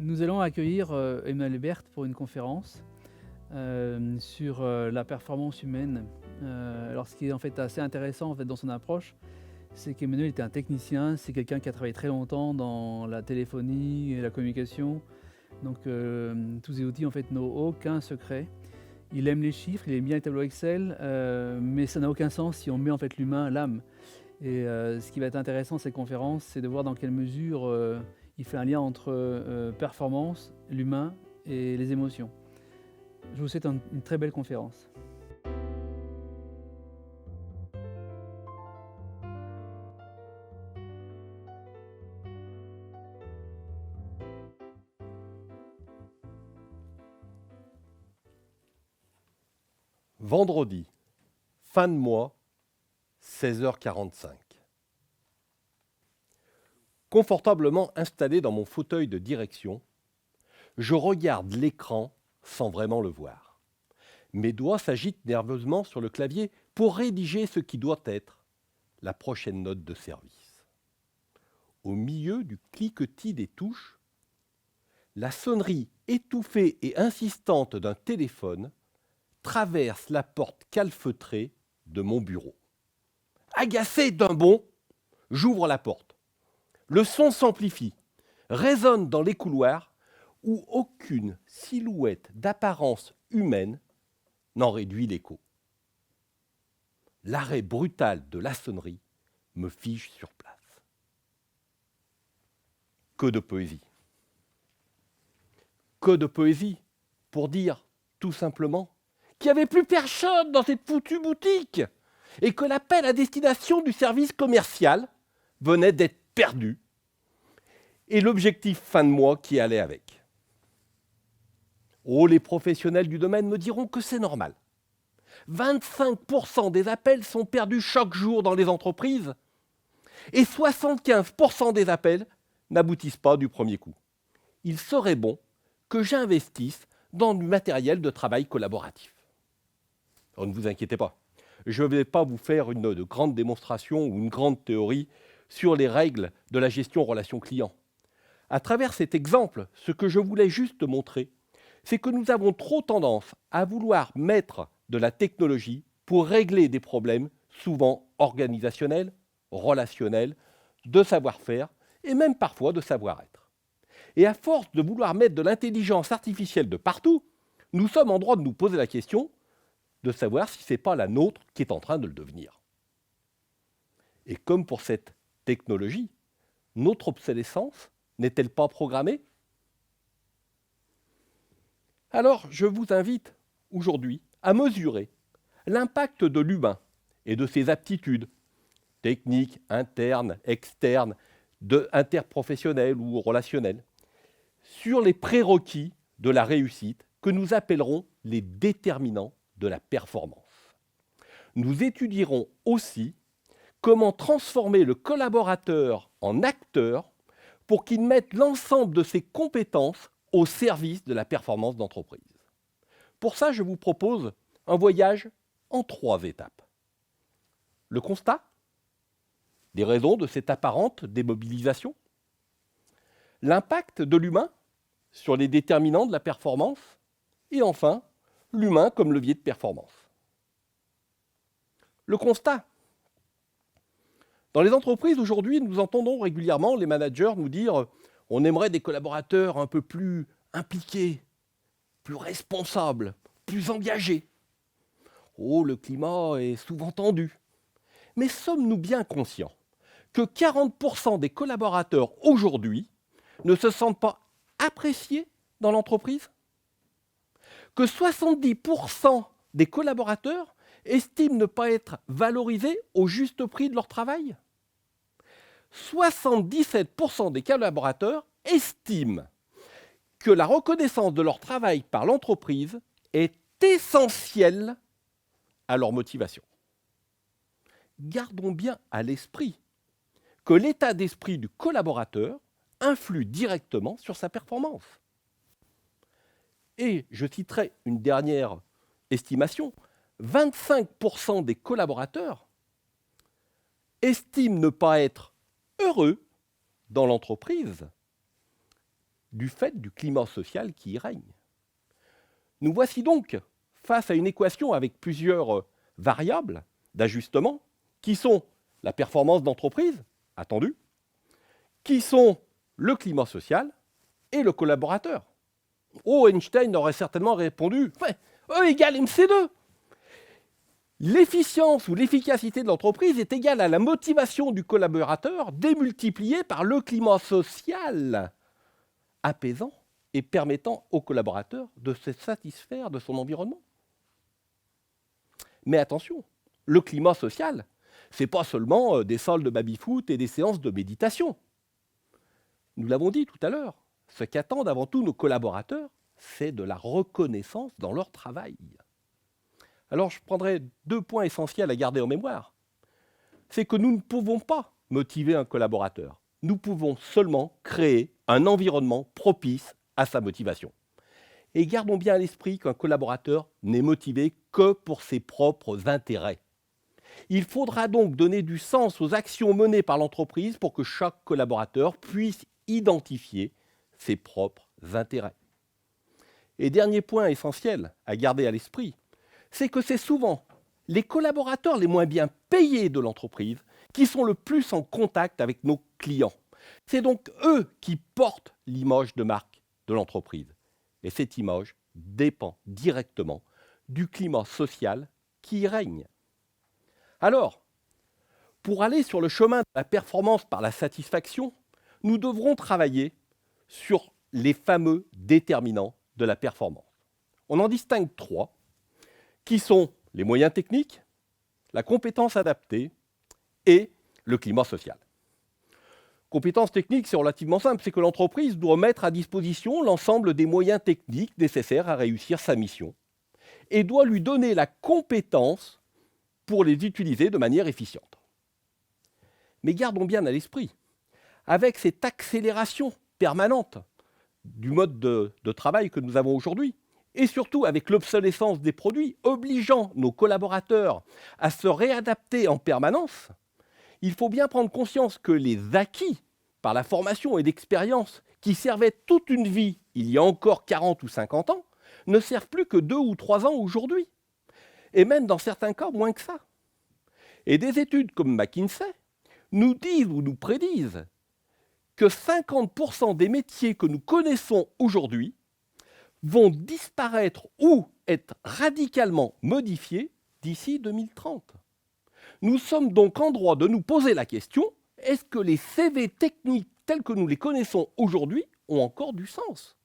Nous allons accueillir Emmanuel Berthe pour une conférence sur la performance humaine. Alors ce qui est en fait assez intéressant en fait, dans son approche, c'est qu'Emmanuel était un technicien, c'est quelqu'un qui a travaillé très longtemps dans la téléphonie et la communication. Donc tous ces outils en fait n'ont aucun secret. Il aime les chiffres, il aime bien les tableaux Excel, mais ça n'a aucun sens si on met en fait l'humain, l'âme. Et ce qui va être intéressant de cette conférence, c'est de voir dans quelle mesure il fait un lien entre performance, l'humain et les émotions. Je vous souhaite une très belle conférence. Vendredi, fin de mois, 16h45. Confortablement installé dans mon fauteuil de direction, je regarde l'écran sans vraiment le voir. Mes doigts s'agitent nerveusement sur le clavier pour rédiger ce qui doit être la prochaine note de service. Au milieu du cliquetis des touches, la sonnerie étouffée et insistante d'un téléphone traverse la porte calfeutrée de mon bureau. Agacé d'un bond, j'ouvre la porte. Le son s'amplifie, résonne dans les couloirs où aucune silhouette d'apparence humaine n'en réduit l'écho. L'arrêt brutal de la sonnerie me fige sur place. Que de poésie. Que de poésie pour dire, tout simplement, qu'il n'y avait plus personne dans cette foutue boutique et que l'appel à destination du service commercial venait d'être perdu et l'objectif fin de mois qui allait avec. Oh, les professionnels du domaine me diront que c'est normal. 25% des appels sont perdus chaque jour dans les entreprises et 75% des appels n'aboutissent pas du premier coup. Il serait bon que j'investisse dans du matériel de travail collaboratif. Alors, ne vous inquiétez pas, je ne vais pas vous faire une grande démonstration ou une grande théorie sur les règles de la gestion relation client. À travers cet exemple, ce que je voulais juste montrer, c'est que nous avons trop tendance à vouloir mettre de la technologie pour régler des problèmes souvent organisationnels, relationnels, de savoir-faire et même parfois de savoir-être. Et à force de vouloir mettre de l'intelligence artificielle de partout, nous sommes en droit de nous poser la question de savoir si ce n'est pas la nôtre qui est en train de le devenir. Et comme pour cette technologie, notre obsolescence n'est-elle pas programmée ? Alors, je vous invite aujourd'hui à mesurer l'impact de l'humain et de ses aptitudes techniques, internes, externes, interprofessionnelles ou relationnelles sur les prérequis de la réussite que nous appellerons les déterminants de la performance. Nous étudierons aussi comment transformer le collaborateur en acteur pour qu'il mette l'ensemble de ses compétences au service de la performance d'entreprise. Pour ça, je vous propose un voyage en 3 étapes. Le constat, les raisons de cette apparente démobilisation, l'impact de l'humain sur les déterminants de la performance, et enfin, l'humain comme levier de performance. Le constat. Dans les entreprises aujourd'hui, nous entendons régulièrement les managers nous dire on aimerait des collaborateurs un peu plus impliqués, plus responsables, plus engagés. Oh, le climat est souvent tendu. Mais sommes-nous bien conscients que 40% des collaborateurs aujourd'hui ne se sentent pas appréciés dans l'entreprise ? Que 70% des collaborateurs estiment ne pas être valorisés au juste prix de leur travail ? 77% des collaborateurs estiment que la reconnaissance de leur travail par l'entreprise est essentielle à leur motivation. Gardons bien à l'esprit que l'état d'esprit du collaborateur influe directement sur sa performance. Et je citerai une dernière estimation, 25% des collaborateurs estiment ne pas être heureux dans l'entreprise du fait du climat social qui y règne. Nous voici donc face à une équation avec plusieurs variables d'ajustement, qui sont la performance d'entreprise, attendue, qui sont le climat social et le collaborateur. Oh, Einstein aurait certainement répondu ouais, E égale MC2. L'efficience ou l'efficacité de l'entreprise est égale à la motivation du collaborateur démultipliée par le climat social apaisant et permettant au collaborateur de se satisfaire de son environnement. Mais attention, le climat social, ce n'est pas seulement des salles de baby-foot et des séances de méditation. Nous l'avons dit tout à l'heure, ce qu'attendent avant tout nos collaborateurs, c'est de la reconnaissance dans leur travail. Alors je prendrai 2 points essentiels à garder en mémoire. C'est que nous ne pouvons pas motiver un collaborateur. Nous pouvons seulement créer un environnement propice à sa motivation. Et gardons bien à l'esprit qu'un collaborateur n'est motivé que pour ses propres intérêts. Il faudra donc donner du sens aux actions menées par l'entreprise pour que chaque collaborateur puisse identifier ses propres intérêts. Et dernier point essentiel à garder à l'esprit, c'est que c'est souvent les collaborateurs les moins bien payés de l'entreprise qui sont le plus en contact avec nos clients. C'est donc eux qui portent l'image de marque de l'entreprise. Et cette image dépend directement du climat social qui y règne. Alors, pour aller sur le chemin de la performance par la satisfaction, nous devrons travailler sur les fameux déterminants de la performance. On en distingue 3, qui sont les moyens techniques, la compétence adaptée et le climat social. Compétence technique, c'est relativement simple, c'est que l'entreprise doit mettre à disposition l'ensemble des moyens techniques nécessaires à réussir sa mission et doit lui donner la compétence pour les utiliser de manière efficiente. Mais gardons bien à l'esprit, avec cette accélération permanente du mode de travail que nous avons aujourd'hui, et surtout avec l'obsolescence des produits, obligeant nos collaborateurs à se réadapter en permanence, il faut bien prendre conscience que les acquis par la formation et l'expérience qui servaient toute une vie il y a encore 40 ou 50 ans, ne servent plus que 2 ou 3 ans aujourd'hui. Et même dans certains cas, moins que ça. Et des études comme McKinsey nous disent ou nous prédisent que 50% des métiers que nous connaissons aujourd'hui vont disparaître ou être radicalement modifiés d'ici 2030. Nous sommes donc en droit de nous poser la question, est-ce que les CV techniques tels que nous les connaissons aujourd'hui ont encore du sens?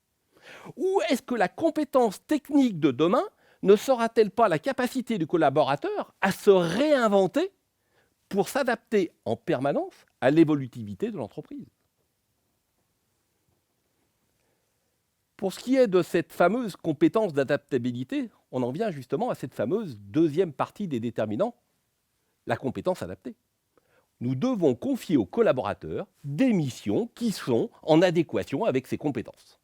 Ou est-ce que la compétence technique de demain ne sera-t-elle pas la capacité du collaborateur à se réinventer pour s'adapter en permanence à l'évolutivité de l'entreprise? Pour ce qui est de cette fameuse compétence d'adaptabilité, on en vient justement à cette fameuse deuxième partie des déterminants, la compétence adaptée. Nous devons confier aux collaborateurs des missions qui sont en adéquation avec ces compétences.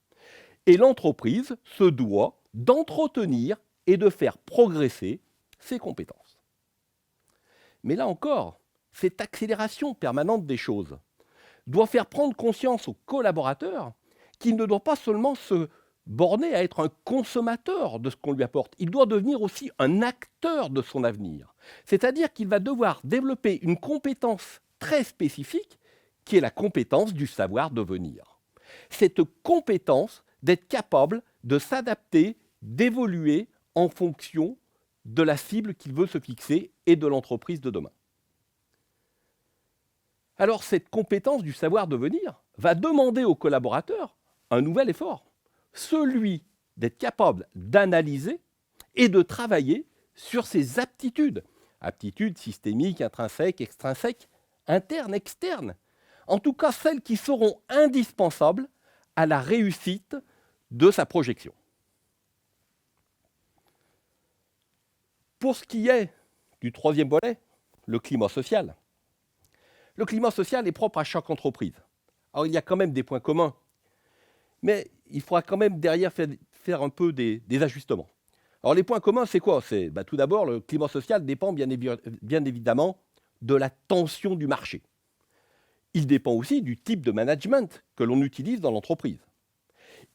Et l'entreprise se doit d'entretenir et de faire progresser ses compétences. Mais là encore, cette accélération permanente des choses doit faire prendre conscience aux collaborateurs qu'il ne doit pas seulement se borner à être un consommateur de ce qu'on lui apporte, il doit devenir aussi un acteur de son avenir. C'est-à-dire qu'il va devoir développer une compétence très spécifique qui est la compétence du savoir devenir. Cette compétence d'être capable de s'adapter, d'évoluer en fonction de la cible qu'il veut se fixer et de l'entreprise de demain. Alors cette compétence du savoir devenir va demander aux collaborateurs un nouvel effort, celui d'être capable d'analyser et de travailler sur ses aptitudes, aptitudes systémiques, intrinsèques, extrinsèques, internes, externes, en tout cas celles qui seront indispensables à la réussite de sa projection. Pour ce qui est du troisième volet, le climat social. Le climat social est propre à chaque entreprise. Alors il y a quand même des points communs, mais il faudra quand même derrière faire un peu des ajustements. Alors les points communs, c'est quoi? Tout d'abord, le climat social dépend bien évidemment de la tension du marché. Il dépend aussi du type de management que l'on utilise dans l'entreprise.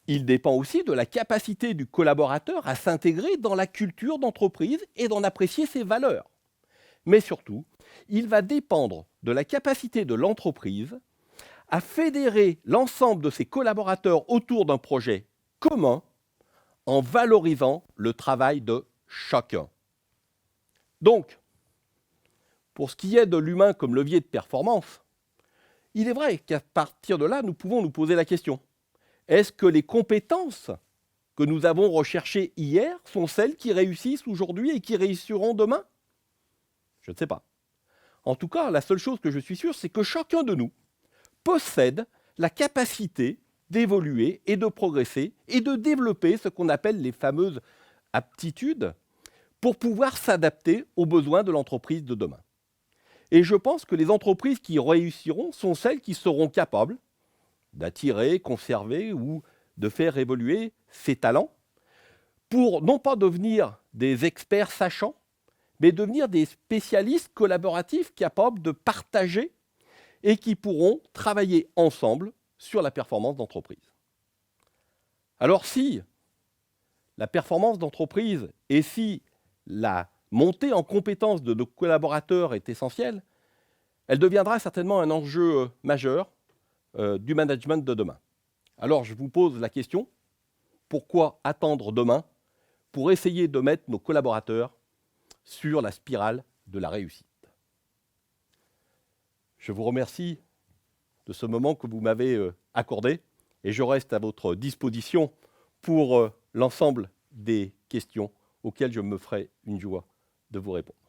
il dépend aussi de la capacité du collaborateur à s'intégrer dans la culture d'entreprise et d'en apprécier ses valeurs. Mais surtout, il va dépendre de la capacité de l'entreprise à fédérer l'ensemble de ses collaborateurs autour d'un projet commun en valorisant le travail de chacun. Donc, pour ce qui est de l'humain comme levier de performance, il est vrai qu'à partir de là, nous pouvons nous poser la question. Est-ce que les compétences que nous avons recherchées hier sont celles qui réussissent aujourd'hui et qui réussiront demain? Je ne sais pas. En tout cas, la seule chose que je suis sûr, c'est que chacun de nous possède la capacité d'évoluer et de progresser et de développer ce qu'on appelle les fameuses aptitudes pour pouvoir s'adapter aux besoins de l'entreprise de demain. Et je pense que les entreprises qui réussiront sont celles qui seront capables d'attirer, conserver ou de faire évoluer ces talents pour non pas devenir des experts sachants, mais devenir des spécialistes collaboratifs capables de partager et qui pourront travailler ensemble sur la performance d'entreprise. Alors si la performance d'entreprise et si la montée en compétences de nos collaborateurs est essentielle, elle deviendra certainement un enjeu majeur du management de demain. Alors je vous pose la question, pourquoi attendre demain pour essayer de mettre nos collaborateurs sur la spirale de la réussite? Je vous remercie de ce moment que vous m'avez accordé et je reste à votre disposition pour l'ensemble des questions auxquelles je me ferai une joie de vous répondre.